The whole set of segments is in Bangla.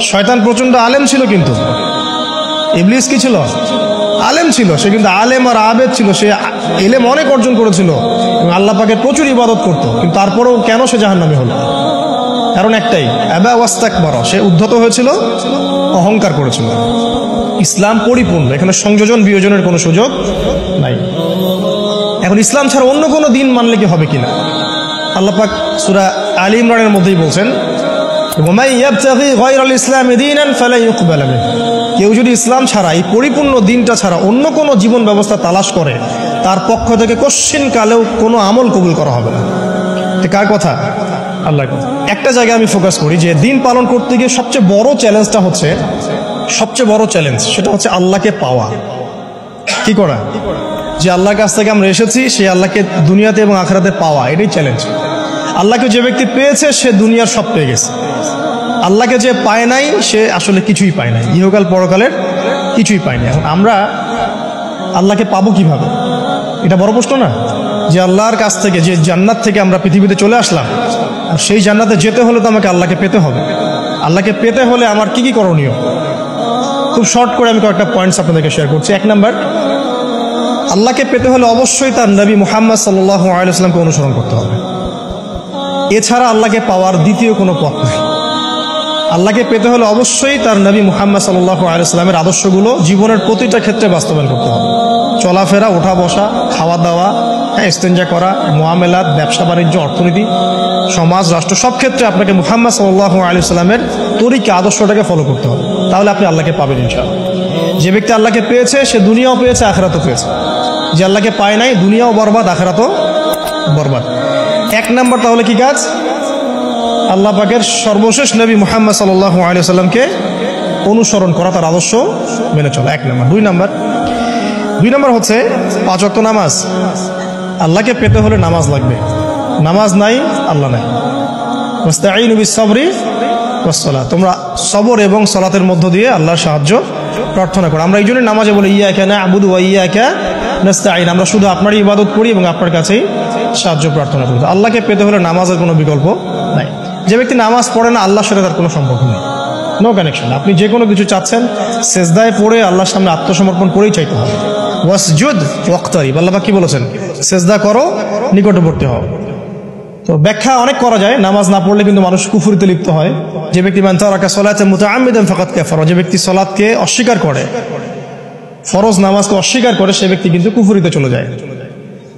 শয়তান প্রচন্ড আলেম ছিল, কিন্তু ইবলিস কি ছিল? আলেম ছিল। সে কিন্তু আলেম আর আবেদ ছিল, সে ইলম অনেক অর্জন করেছিল এবং আল্লাহ পাকের প্রচুর ইবাদত করত, কিন্তু তারপরেও কেন সে জাহান্নামী হলো? কারণ একটাই, আবা ওয়াস্তাকবারা, সে উদ্ধত হয়েছিল, অহংকার করেছিল। ইসলাম পরিপূর্ণ, এখানে সংযোজন বিয়োজনের কোনো সুযোগ নাই। এখন ইসলাম ছাড়া অন্য কোনো দিন মানলে কি হবে কিনা? আল্লাহ পাক সূরা আলী ইমরানের মধ্যেই বলছেন, ওয়ামান ইয়াবতাগি গায়রাল ইসলামি দীনান ফালা ইউকবাল মিনহু, কেউ যদি ইসলাম ছাড়া, এই পরিপূর্ণ দিনটা ছাড়া অন্য কোনো জীবন ব্যবস্থা তালাশ করে, তার পক্ষ থেকে কশ্চিন কালেও কোনো আমল কবুল করা হবে না। কার কথা? আল্লাহর কথা। একটা জায়গায় আমি ফোকাস করি যে দিন পালন করতে গিয়ে সবচেয়ে বড় চ্যালেঞ্জটা হচ্ছে, সবচেয়ে বড় চ্যালেঞ্জ সেটা হচ্ছে আল্লাহকে পাওয়া। কি করা? যে আল্লাহর কাছ থেকে আমরা এসেছি, সেই আল্লাহকে দুনিয়াতে এবং আখিরাতে পাওয়া, এটাই চ্যালেঞ্জ। আল্লাহকে যে ব্যক্তি পেয়েছে সে দুনিয়ার সব পেয়ে গেছে। আল্লাহকে যে পায় নাই সে আসলে কিছুই পায় নাই, ইহকাল পরকালের কিছুই পায়নি। এখন আমরা আল্লাহকে পাবো কিভাবে? এটা বড় প্রশ্ন না? যে আল্লাহর কাছ থেকে, যে জান্নাত থেকে আমরা পৃথিবীতে চলে আসলাম, আর সেই জান্নাতে যেতে হলে তো আমাকে আল্লাহকে পেতে হবে। আল্লাহকে পেতে হলে আমার কি কি করণীয়? খুব শর্ট করে আমি কয়েকটা পয়েন্টস আপনাদেরকে শেয়ার করছি। এক নাম্বার, আল্লাহকে পেতে হলে অবশ্যই তার নবী মুহাম্মদ সাল্লাল্লাহু আলাইহি ওয়াসাল্লামকে অনুসরণ করতে হবে। এছাড়া আল্লাহকে পাওয়ার দ্বিতীয় কোনো পথ নেই। আল্লাহকে পেতে হলে অবশ্যই তার নবী মুহাম্মদ সাল্লাল্লাহু আলাইহি ওয়াসাল্লামের আদর্শগুলো জীবনের প্রতিটা ক্ষেত্রে বাস্তবায়ন করতে হবে। চলাফেরা, ওঠা বসা, খাওয়া দাওয়া, ইস্তেঞ্জা করা, মুআমালাত, ব্যবসা বাণিজ্য, অর্থনীতি, সমাজ, রাষ্ট্র, সব ক্ষেত্রে আপনাকে মুহাম্মদ সাল্লাল্লাহু আলাইহি ওয়াসাল্লামের তরিকা, আদর্শটাকে ফলো করতে হবে। তাহলে আপনি আল্লাহকে পাবেন ইনশাআল্লাহ। যে ব্যক্তি আল্লাহকে পেয়েছে সে দুনিয়াও পেয়েছে, আখিরাতও পেয়েছে। যে আল্লাহকে পায় নাই, দুনিয়াও বরবাদ, আখিরাতও বরবাদ। এক নাম্বার তাহলে কি কাজ? আল্লাহ পাকের সর্বশেষ নবী মুহাম্মদ সাল্লাল্লাহু আলাইহি ওয়াসাল্লামকে অনুসরণ করা, তার আদর্শ মেনে চলা, এক নাম্বার। দুই নাম্বার হচ্ছে 5 ওয়াক্ত নামাজ। আল্লাহকে পেতে হলে নামাজ লাগবে। নামাজ নাই, আল্লাহ নাই। ওয়াস্তাঈনু বিস-সাবরি ওয়াস-সালাত, তোমরা সবর এবং সালাতের মধ্য দিয়ে আল্লাহর সাহায্য প্রার্থনা করো। আমরা এই জন্য নামাজে বলি ইয়্যাকা না'বুদু ওয়া ইয়্যাকা নাস্তাঈন, আমরা শুধু আপনারই ইবাদত করি এবং আপনার কাছেই সাহায্য প্রার্থনা করি। আল্লাহকে পেতে হলে নামাজের কোনো বিকল্প নাই। যে ব্যক্তি নামাজ পড়ে না, আল্লাহর সাথে তার কোনো সম্পর্ক নেই, নো কানেকশন। আপনি যে কোনো কিছু চাচ্ছেন, সেজদায় পড়ে আল্লাহর সামনে আত্মসমর্পণ করেই চাইতে হবে। ওয়াসজুদ ওয়াক্তারিব, আল্লাহ কি বলেছেন? সেজদা করো, নিকটবর্তী হও। তো ব্যাখ্যা অনেক করা যায়। নামাজ না পড়লে কিন্তু মানুষ কুফরিতে লিপ্ত হয়। যে ব্যক্তি মান তারাকা সালাতান মুতাআম্মিদান ফাকাদ কাফারা, যে ব্যক্তি সালাতকে অস্বীকার করে, ফরজ নামাজকে অস্বীকার করে, সে ব্যক্তি কিন্তু কুফরিতে চলে যায়।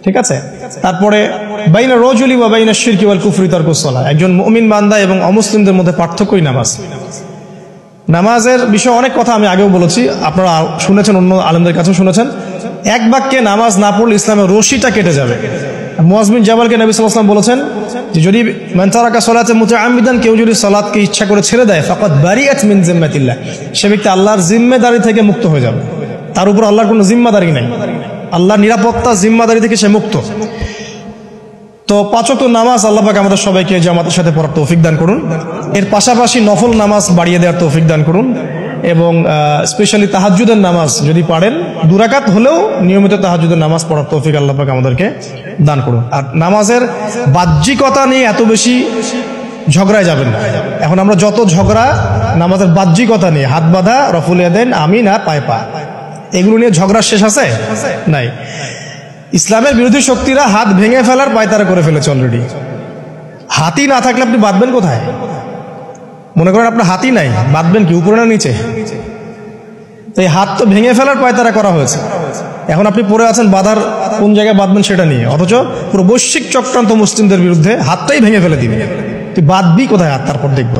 ঠিক আছে? তারপরে বাইনা রাজুলি ওয়া বাইনা শিরকি ওয়াল কুফরি তারকুস সালাহ, একজন মুমিন বান্দা এবং অমুসলিমদের মধ্যে পার্থক্যই নামাজ। নামাজের বিষয়ে অনেক কথা আমি আগেও বলেছি, আপনারা শুনেছেন, অন্য আলেমদের কাছেও শুনেছেন। এক বাক্যে নামাজ না পড়লে ইসলামের রশিটা কেটে যাবে। মুআয বিন জাবালকে নবী সাল্লাল্লাহু আলাইহি ওয়াসাল্লাম বলেছেন যে যদি মান তারাকা সালাতান মুতাআম্মিদান, কেউ যদি সালাতকে ইচ্ছা করে ছেড়ে দেয়, ফাকাদ বারিআত মিন জিম্মাতিল্লাহ, সে ব্যক্তি আল্লাহর জিম্মেদারি থেকে মুক্ত হয়ে যাবে। তার উপর আল্লাহর কোনো জিম্মাদারি নাই, আল্লাহর নিরাপত্তা, জিম্মাদারি থেকে সে মুক্ত। তো 5 ওয়াক্ত নামাজ আল্লাহ পাক আমাদের সবাইকে জামাতের সাথে পড়ার তৌফিক দান করুন। এর পাশাপাশি নফল নামাজ বাড়িয়ে দেওয়ার তৌফিক দান করুন, এবং স্পেশালি তাহাজ্জুদের নামাজ যদি পারেন, 2 রাকাত হলেও নিয়মিত তাহাজ্জুদের নামাজ পড়ার তৌফিক আল্লাহ পাক আমাদেরকে দান করুন। আর নামাজের বাহ্যিকতা নিয়ে এত বেশি ঝগড়ায় যাবেন না। এখন আমরা যত ঝগড়া নামাজের বাহ্যিকতা নিয়ে, হাত বাঁধা, রফুল ইয়াদাইন, আমিন আর পায়ে পা, এগুলো নিয়ে ঝগড়া শেষ আছে? নাই। ইসলামের বিরোধী শক্তিরা হাত ভেঙে ফেলার পায়তারা করে ফেলেছে অলরেডি। হাতই না থাকলে আপনি বাঁধবেন কোথায়? মনে করেন আপনার হাতই নাই, বাঁধবেন কি উপরে না নিচে? এই হাত তো ভেঙে ফেলার পায়তারা করা হয়েছে। এখন আপনি পড়ে আছেন বাঁধার কোন জায়গায় বাঁধবেন সেটা নিয়ে, অথচ পুরো বৈশ্বিক চক্রান্ত মুসলিমদের বিরুদ্ধে হাতটাই ভেঙে ফেলে দিবে। তুই বাঁধবি কোথায় হাত? তারপর দেখবো।